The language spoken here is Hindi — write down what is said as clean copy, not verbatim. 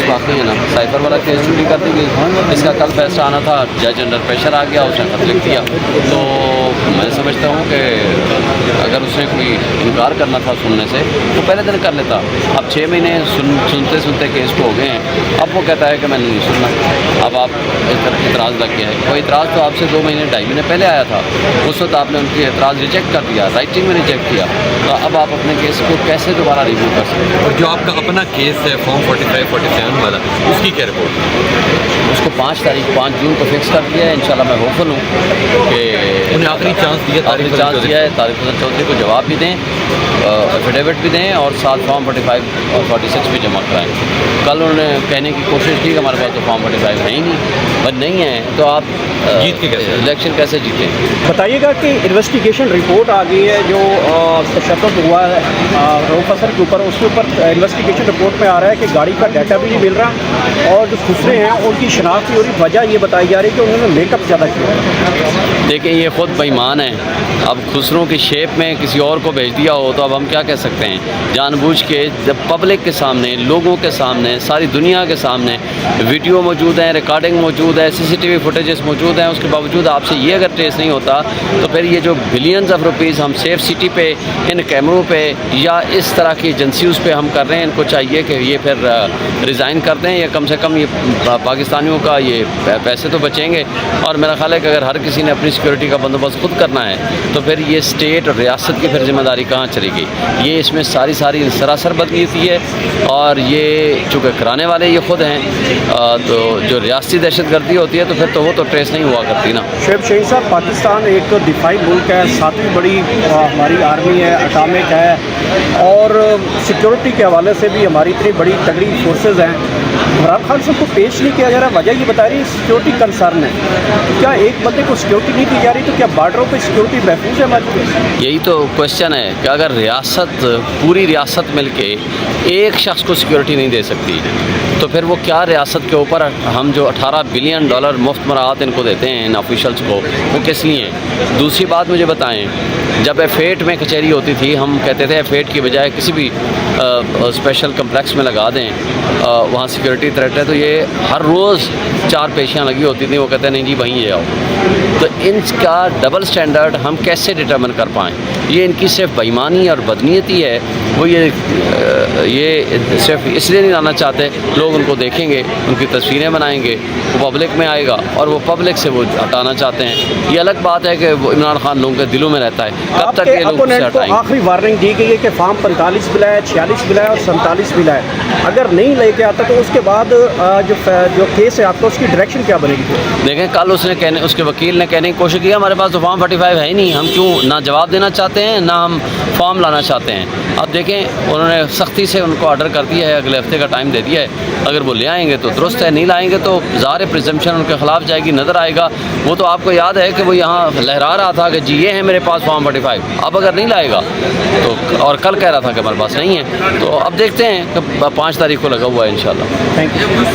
वाकई है ना, साइफर वाला केस छुट्टी कर दी गई। इसका कल फैसला आना था, जज अंडर प्रेशर आ गया, उसने खत लिख दिया। तो मैं समझता हूँ कि अगर उसने कोई इनकार करना था सुनने से तो पहले दिन कर लेता। अब 6 महीने सुनते सुनते केस को हो गए हैं, अब वो कहता है कि मैंने नहीं सुनना। अब आप इतराज़ लग गया है। कोई इतराज़ तो आपसे 2 महीने 2.5 महीने पहले आया था, उस वक्त आपने उनकी एतराज़ रिजेक्ट कर दिया, राइटिंग में रिजेक्ट किया। तो अब आप अपने केस को कैसे दोबारा रिव्यू कर सकते हैं? और जो आपका अपना केस है फॉर्म 45-47 वाला, उसकी क्या रिपोर्ट? उसको 5 जून को फिक्स कर दिया है। इंशाल्लाह मैं होपफुल हूँ कि उन्हें आखिरी चांस दिया है, तारिक फजल चौधरी को जवाब भी दें, एफिडेविट भी दें और साथ फॉर्म 45 और 46 भी जमा कराएँ। कल उन्होंने कहने की कोशिश की कि हमारे पास तो फॉर्म 45 है ही नहीं, बट नहीं है तो आप जीत के कैसे इलेक्शन कैसे जीतें? बताइएगा कि इन्वेस्टिगेशन रिपोर्ट आ गई है जो तशद्दुद हुआ है रऊफ हसन के ऊपर, उसके ऊपर इन्वेस्टिगेशन रिपोर्ट में आ रहा है कि गाड़ी का डाटा भी नहीं मिल रहा और जो खुसरे हैं उनकी शनाख्त की वजह ये बताई जा रही है कि उन्होंने मेकअप ज़्यादा किया। देखिए ये ख़ुद बेईमान है। अब खुसरों की शेप में किसी और को भेज दिया हो तो अब हम क्या कह सकते हैं? जानबूझ के जब पब्लिक के सामने, लोगों के सामने, सारी दुनिया के सामने वीडियो मौजूद है, रिकॉर्डिंग मौजूद है, CCTV फुटेजेस मौजूद हैं, उसके बावजूद आपसे ये अगर ट्रेस नहीं होता तो फिर ये जो बिलियंस ऑफ रुपीज़ हम सेफ सिटी पे, इन कैमरों पे या इस तरह की एजेंसीज़ पे हम कर रहे हैं, इनको चाहिए कि ये फिर रिज़ाइन कर दें या कम से कम ये पाकिस्तानियों का ये पैसे तो बचेंगे। और मेरा ख्याल है कि अगर हर किसी ने अपनी सिक्योरिटी का बंदोबस्त खुद करना है तो फिर ये स्टेट और रियासत की फिर जिम्मेदारी कहाँ चलेगी? ये इसमें सारी सरासर बदनीयती है और ये चूँकि कराने वाले ये खुद हैं, तो जो रियासती दहशतगर्दी होती है तो फिर तो वो तो ट्रेस नहीं हुआ करती ना। शुएब शहीन साहब, पाकिस्तान एक दिफाई मुल्क है, 7वीं बड़ी हमारी आर्मी है, अटामिक है और सिक्योरिटी के हवाले से भी हमारी इतनी बड़ी तगड़ी फोर्सेज हैं। इमरान खान साहब को पेश नहीं किया जा रहा, वजह ये बता रही है सिक्योरिटी कंसर्न है। तो क्या एक बंदे को सिक्योरिटी नहीं दी जा रही तो क्या बॉर्डरों पर सिक्योरिटी महफूज है हमारी? यही तो क्वेश्चन है कि अगर रियासत, पूरी रियासत मिलके एक शख्स को सिक्योरिटी नहीं दे सकती तो फिर वो क्या रियासत के ऊपर हम जो $18 बिलियन मुफ्त मराहत इनको देते हैं इन ऑफिशल्स को, वो किस लिए हैं? दूसरी बात मुझे बताएं, जब F8 में कचहरी होती थी हम कहते थे F8 की बजाय किसी भी स्पेशल कम्प्लेक्स में लगा दें, वहाँ सिक्योरिटी थ्रेट है, तो ये हर रोज़ 4 पेशियाँ लगी होती थी, वो कहते हैं नहीं जी वहीं जाओ। तो इनका डबल स्टैंडर्ड हम कैसे डिटर्मिन कर पाएँ? ये इनकी सिर्फ बेईमानी और बदनीयती है। वो ये सिर्फ इसलिए नहीं लाना चाहते, लोग उनको देखेंगे, उनकी तस्वीरें बनाएंगे, वो पब्लिक में आएगा और वो पब्लिक से वो हटाना चाहते हैं। ये अलग बात है कि वो इमरान खान लोगों के दिलों में रहता है, कब तक ये लोग उसे हटाएंगे? आखिरी वार्निंग दी गई है कि फॉर्म 45 भी लाए, 46 भी लाए और 47 भी लाए। अगर नहीं लेके आता तो उसके बाद जो केस है आपका, उसकी डायरेक्शन क्या बनेगी? देखें, कल उसके वकील ने कहने की कोशिश की हमारे पास तो फॉर्म 45 है ही नहीं, हम क्यों ना जवाब देना चाहते हैं ना हम फॉर्म लाना चाहते हैं। अब देखें, उन्होंने सख्ती से उनको ऑर्डर कर दिया है, अगले हफ्ते का टाइम दे दिया है। अगर वो ले आएंगे तो दुरुस्त है, नहीं लाएंगे तो ज़ाहिर प्रिजम्पशन उनके खिलाफ जाएगी, नज़र आएगा। वो तो आपको याद है कि वो यहाँ लहरा रहा था कि जी ये है मेरे पास फॉर्म 45। अब अगर नहीं लाएगा तो, और कल कह रहा था कि हमारे पास नहीं है, तो अब देखते हैं कि 5 तारीख को लगा हुआ है इंशाल्लाह। Thank you.